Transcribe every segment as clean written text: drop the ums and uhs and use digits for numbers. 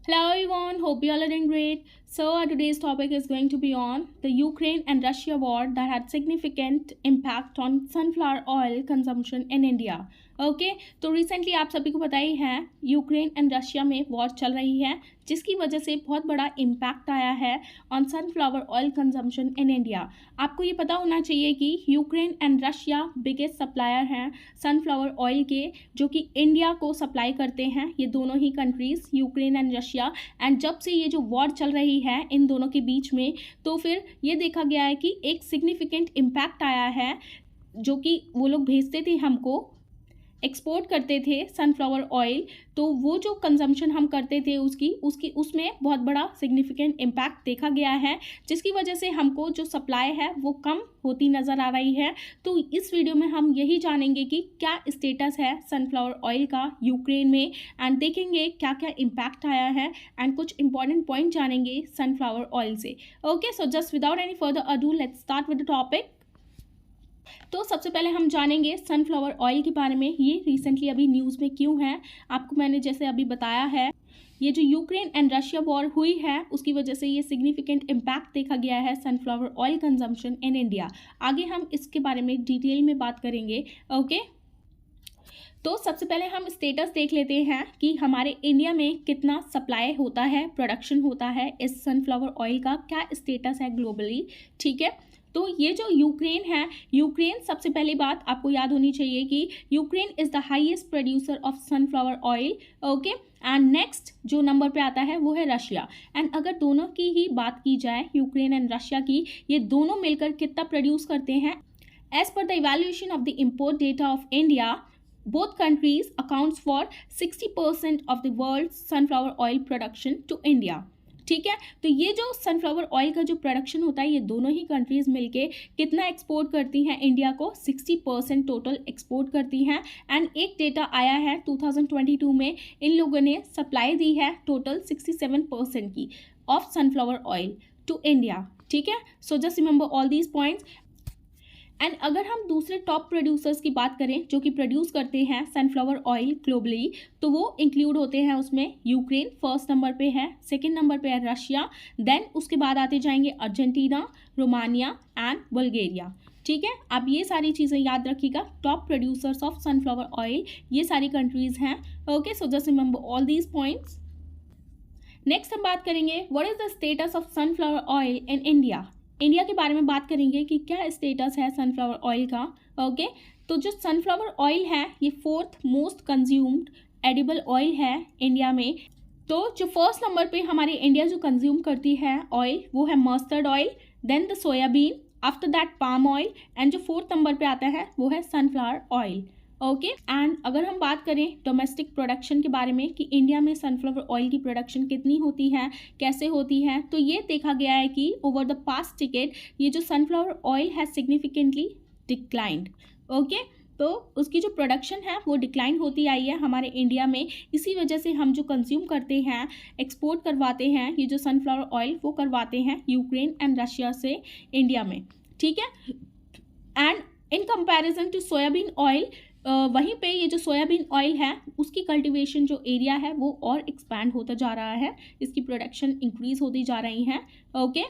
Hello everyone, hope you all are doing great. So our today's topic is going to be on the Ukraine and Russia war that had significant impact on sunflower oil consumption in India. Okay तो recently आप सभी को पता ही है Ukraine and Russia में war चल रही है जिसकी वजह से बहुत बड़ा इम्पैक्ट आया है on sunflower oil consumption in India. आपको ये पता होना चाहिए कि Ukraine and Russia biggest supplier हैं सनफ्लावर ऑयल के, जो कि इंडिया को सप्लाई करते हैं ये दोनों ही countries Ukraine and Russia. And जब से ये जो वॉर चल रही है इन दोनों के बीच में, तो फिर ये देखा गया है कि एक सिग्निफिकेंट इम्पैक्ट आया है, जो कि वो लोग भेजते थे हमको, एक्सपोर्ट करते थे सनफ्लावर ऑयल, तो वो जो कंजम्पशन हम करते थे उसकी उसमें बहुत बड़ा सिग्निफिकेंट इम्पैक्ट देखा गया है, जिसकी वजह से हमको जो सप्लाई है वो कम होती नज़र आ रही है। तो इस वीडियो में हम यही जानेंगे कि क्या स्टेटस है सनफ्लावर ऑयल का यूक्रेन में, एंड देखेंगे क्या क्या इम्पैक्ट आया है, एंड कुछ इंपॉर्टेंट पॉइंट जानेंगे सनफ्लावर ऑयल से। Okay, so just without any further ado let's start with the topic. तो सबसे पहले हम जानेंगे सनफ्लावर ऑयल के बारे में, ये रिसेंटली अभी न्यूज़ में क्यों है। आपको मैंने जैसे अभी बताया है, ये जो यूक्रेन एंड रशिया वॉर हुई है उसकी वजह से ये सिग्निफिकेंट इम्पैक्ट देखा गया है sunflower oil consumption in India. आगे हम इसके बारे में डिटेल में बात करेंगे। ओके, तो सबसे पहले हम स्टेटस देख लेते हैं कि हमारे इंडिया में कितना सप्लाई होता है, प्रोडक्शन होता है इस सनफ्लावर ऑयल का, क्या स्टेटस है ग्लोबली। ठीक है, तो ये जो यूक्रेन है, यूक्रेन सबसे पहली बात आपको याद होनी चाहिए कि Ukraine is the highest producer of sunflower oil. Okay, and next जो नंबर पे आता है वो है रशिया। एंड अगर दोनों की ही बात की जाए, यूक्रेन एंड रशिया की, ये दोनों मिलकर कितना प्रोड्यूस करते हैं, as per the evaluation of the import data of India, both countries accounts for 60% of the world's sunflower oil production to India। ठीक है, तो ये जो सनफ्लावर ऑयल का जो प्रोडक्शन होता है, ये दोनों ही कंट्रीज़ मिलके कितना एक्सपोर्ट करती हैं इंडिया को, 60% टोटल एक्सपोर्ट करती हैं। एंड एक डेटा आया है 2022 में, इन लोगों ने सप्लाई दी है टोटल 67% की of sunflower oil to India. ठीक है, so just remember all these points. And अगर हम दूसरे टॉप प्रोड्यूसर्स की बात करें जो कि प्रोड्यूस करते हैं सनफ्लावर ऑयल ग्लोबली, तो वो इंक्लूड होते हैं उसमें यूक्रेन फर्स्ट नंबर पे है, सेकंड नंबर पे है रशिया, देन उसके बाद आते जाएंगे अर्जेंटीना, रोमानिया एंड बुल्गारिया। ठीक है, आप ये सारी चीज़ें याद रखिएगा, top producers of sunflower oil ये सारी कंट्रीज़ हैं। Okay, so just remember all these points. Next हम बात करेंगे what is the status of sunflower oil in India. India के बारे में बात करेंगे कि क्या स्टेटस है सनफ्लावर ऑयल का। ओके, तो जो सनफ्लावर ऑयल है ये fourth most consumed edible oil है इंडिया में। तो जो फर्स्ट नंबर पे हमारी इंडिया जो कंज्यूम करती है ऑयल वो है mustard oil, then the soybean, after that palm oil, and जो फोर्थ नंबर पे आता है वो है सनफ्लावर ऑयल। ओके, एंड अगर हम बात करें डोमेस्टिक प्रोडक्शन के बारे में कि इंडिया में सनफ्लावर ऑयल की प्रोडक्शन कितनी होती है, कैसे होती है, तो ये देखा गया है कि ओवर द पास्ट डिकेड ये जो सनफ्लावर ऑयल है सिग्निफिकेंटली डिक्लाइंड। ओके, तो उसकी जो प्रोडक्शन है वो डिक्लाइन होती आई है हमारे इंडिया में। इसी वजह से हम जो कंज्यूम करते हैं, एक्सपोर्ट करवाते हैं ये जो सनफ्लावर ऑयल, वो करवाते हैं यूक्रेन एंड रशिया से इंडिया में। ठीक है, and in comparison to soybean oil, वहीं पे ये जो सोयाबीन ऑयल है उसकी कल्टीवेशन जो एरिया है वो और एक्सपैंड होता जा रहा है, इसकी प्रोडक्शन इंक्रीज होती जा रही है। Okay,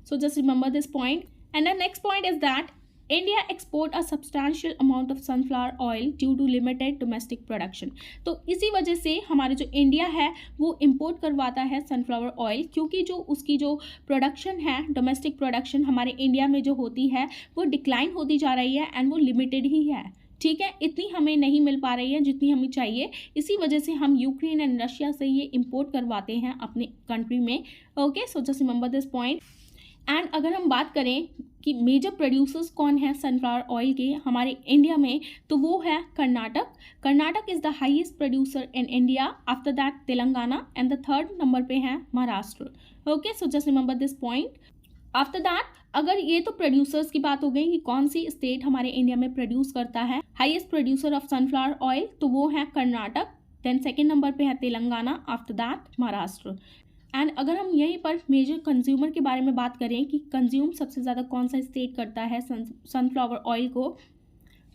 so just remember this point. And the next point is that India export a substantial amount of sunflower oil due to limited domestic production. तो इसी वजह से हमारे जो इंडिया है वो इम्पोर्ट करवाता है सनफ्लावर ऑयल, क्योंकि जो उसकी जो प्रोडक्शन है, डोमेस्टिक प्रोडक्शन हमारे इंडिया में जो होती है वो डिक्लाइन होती जा रही है एंड वो लिमिटेड ही है। ठीक है, इतनी हमें नहीं मिल पा रही है जितनी हमें चाहिए, इसी वजह से हम यूक्रेन एंड रशिया से ये इंपोर्ट करवाते हैं अपने कंट्री में। Okay, so just remember this point. And अगर हम बात करें कि मेजर प्रोड्यूसर्स कौन है सनफ्लावर ऑयल के हमारे इंडिया में, तो वो है Karnataka. Karnataka is the highest producer in India, after that Telangana, and the third number पे है Maharashtra. Okay, so just remember this point. After that, अगर ये तो प्रोड्यूसर्स की बात हो गई कि कौन सी स्टेट हमारे इंडिया में प्रोड्यूस करता है highest producer of sunflower oil, तो वो है कर्नाटक, देन सेकेंड नंबर पे है Telangana, after that Maharashtra. And अगर हम यहीं पर मेजर कंज्यूमर के बारे में बात करें कि कंज्यूम सबसे ज़्यादा कौन सा स्टेट करता है सनफ्लावर ऑयल को,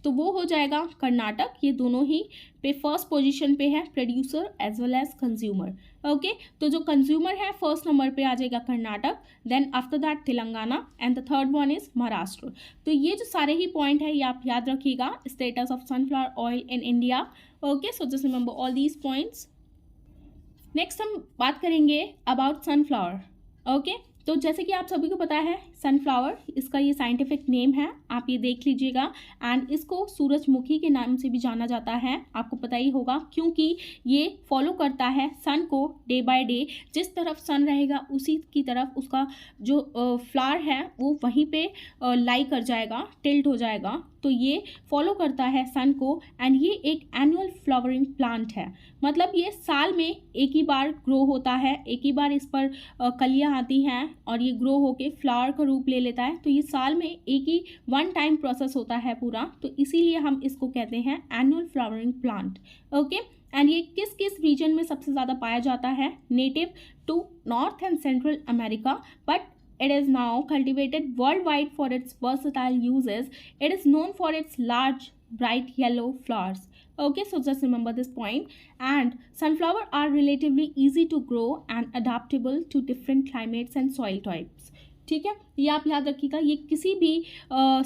तो वो हो जाएगा कर्नाटक। ये दोनों ही पे फर्स्ट पोजीशन पे है, producer as well as consumer. ओके, तो जो कंज्यूमर है फर्स्ट नंबर पे आ जाएगा Karnataka, then after that Telangana and the third one is Maharashtra. तो ये जो सारे ही पॉइंट है ये आप याद रखिएगा, status of sunflower oil in India. Okay, so just remember all these points. Next हम बात करेंगे अबाउट सनफ्लावर। ओके, तो जैसे कि आप सभी को पता है सनफ्लावर इसका ये साइंटिफिक नेम है, आप ये देख लीजिएगा। एंड इसको सूरजमुखी के नाम से भी जाना जाता है, आपको पता ही होगा, क्योंकि ये फॉलो करता है सन को डे बाय डे। जिस तरफ सन रहेगा उसी की तरफ उसका जो फ्लावर है वो वहीं पे लाई कर जाएगा, टिल्ट हो जाएगा। तो ये फॉलो करता है सन को एंड ये एक एनुअल फ्लावरिंग प्लांट है। मतलब ये साल में एक ही बार ग्रो होता है, एक ही बार इस पर कलियां आती हैं और ये ग्रो होके फ्लावर का रूप ले लेता है। तो ये साल में एक ही वन टाइम प्रोसेस होता है पूरा, तो इसीलिए हम इसको कहते हैं annual flowering plant. Okay, and ये किस किस रीजन में सबसे ज़्यादा पाया जाता है? Native to North and Central America, but it is now cultivated worldwide for its versatile uses. It is known for its large, bright yellow flowers. Okay, so just remember this point. And sunflower are relatively easy to grow and adaptable to different climates and soil types. ठीक है, ये आप याद रखिएगा, ये किसी भी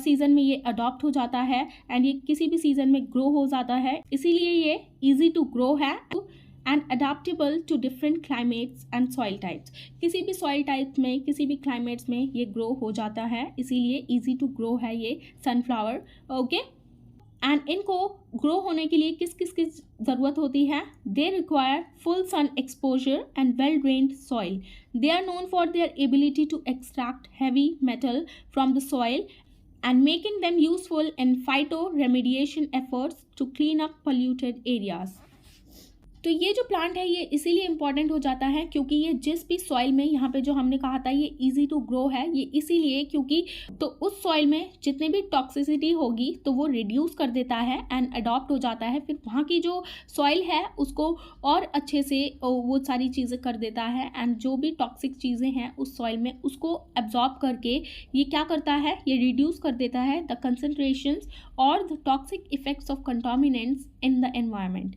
season में ये अडॉप्ट हो जाता है एंड ये किसी भी सीज़न में ग्रो हो जाता है, इसीलिए ये इजी टू ग्रो है and adaptable to different climates and soil types. किसी भी सॉइल टाइप में, किसी भी क्लाइमेट्स में ये ग्रो हो जाता है, इसीलिए इजी टू ग्रो है ये सनफ्लावर। ओके, एंड इनको ग्रो होने के लिए किस किस की ज़रूरत होती है? They require full sun exposure and well drained soil. They are known for their ability to extract heavy metal from the soil and making them useful in phytoremediation efforts to clean up polluted areas. तो ये जो plant है ये इसीलिए important हो जाता है क्योंकि ये जिस भी सॉइल में, यहाँ पे जो हमने कहा था ये इजी टू ग्रो है, ये इसीलिए क्योंकि तो उस सॉइल में जितने भी टॉक्सिसिटी होगी तो वो रिड्यूस कर देता है एंड अडॉप्ट हो जाता है, फिर वहाँ की जो सॉइल है उसको और अच्छे से वो सारी चीज़ें कर देता है एंड जो भी टॉक्सिक चीज़ें हैं उस सॉइल में उसको एब्जॉर्ब करके ये क्या करता है, ये रिड्यूस कर देता है the concentrations or the toxic effects of contaminants in the environment.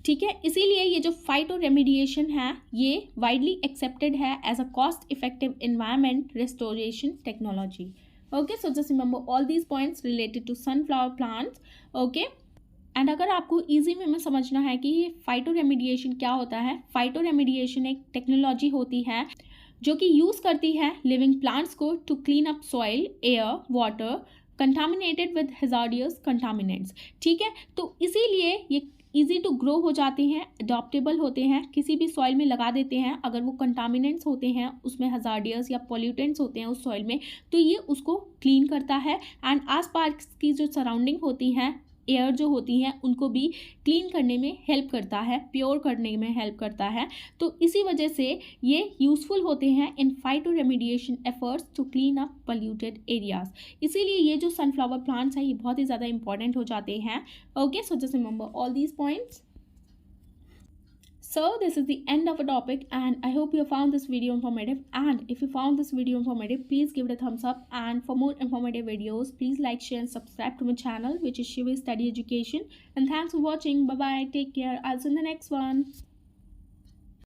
ठीक है, इसीलिए ये जो फाइटो रेमिडिएशन है ये वाइडली एक्सेप्टेड है as a cost effective environment restoration technology. Okay, so just remember all these points related to sunflower plants. Okay, and अगर आपको इजी वे में समझना है कि ये फाइटो रेमिडिएशन क्या होता है, फाइटो रेमिडिएशन एक टेक्नोलॉजी होती है जो कि यूज़ करती है लिविंग प्लांट्स को to clean up soil, air, water contaminated with hazardous contaminants. ठीक है, तो इसीलिए ये ईजी टू ग्रो हो जाते हैं, अडॉप्टेबल होते हैं, किसी भी सॉइल में लगा देते हैं। अगर वो कंटामिनेंट्स होते हैं उसमें, हजार्डियस या पॉल्यूटेंट्स होते हैं उस सॉइल में, तो ये उसको क्लीन करता है एंड आसपास की जो सराउंडिंग होती हैं, एयर जो होती हैं, उनको भी क्लीन करने में हेल्प करता है, प्योर करने में हेल्प करता है। तो इसी वजह से ये यूज़फुल होते हैं in phytoremediation efforts to clean up polluted areas. इसीलिए ये जो सनफ्लावर प्लांट्स हैं ये बहुत ही ज़्यादा इंपॉर्टेंट हो जाते हैं। Okay, so just remember all these points. So this is the end of a topic and I hope you found this video informative, and if you found this video informative please give it a thumbs up, and for more informative videos please like, share and subscribe to my channel which is Shivi Study Education. And thanks for watching. Bye bye, take care, I'll see you in the next one.